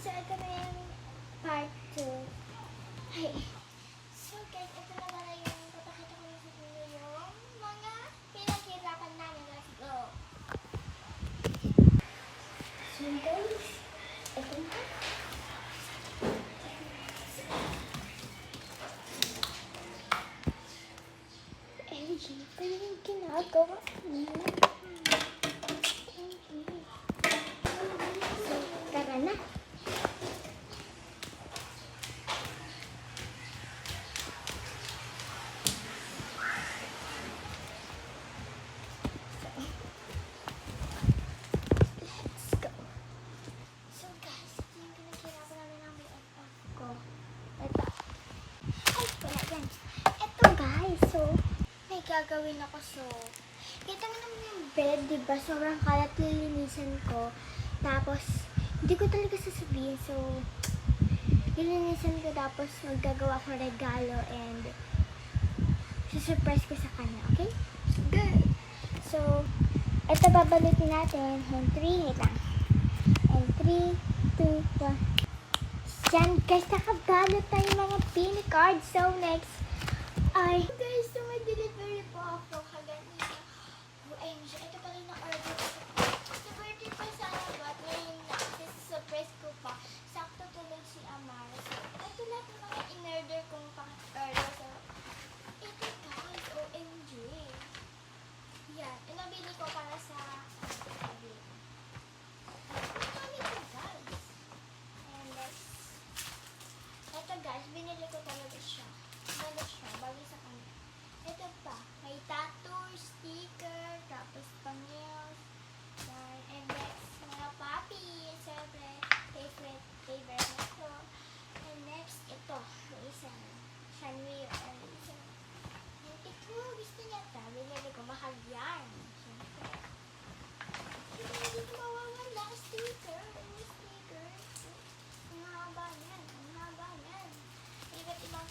so ito na yung part 2. Ay. So guys, ito na pala yung papakita ko sa inyo yung mga pinaghirapan namin. Let's go! So guys, ito na. MG, pa yung ginagawa niya. So, tara na. Gagawin ako. So, kita mo naman yung bed, diba? Sobrang kalat, lilinisan ko. Tapos, hindi ko talaga sasabihin. So, lilinisan ko, tapos maggagawa ko regalo and susurprise ko sa kanya, okay? Good! So, ito babalikin natin. And 3, wait lang. And 3, 2, 1. Yan, guys, nakabalot tayo mga pin cards. So, next, ay, guys, so may delivery po ako kaganina. OMG, ito pala yung na-order ko. Sa birthday pa sana ba? Ngayon na, kasi surprise ko pa. Sakto tulad si Amara. So, ito lahat ng mga in-order kong pang-order. So, ito guys, OMG. Yan, inabili ko para sa sabi. Marami ko guys. And next, ito guys, binili ko talaga siya. Bagay sa kanya. Ito pa, may tattoo, sticker, tapos pang-nails, and next, mga puppy, siyempre, favorite na ito. And next, ito, isang Shanwei or isang, ito, gusto niya ito, binili ko, mahal yan, siyempre. Hindi ko mawawala, sticker, ang haba yan, iba't ibang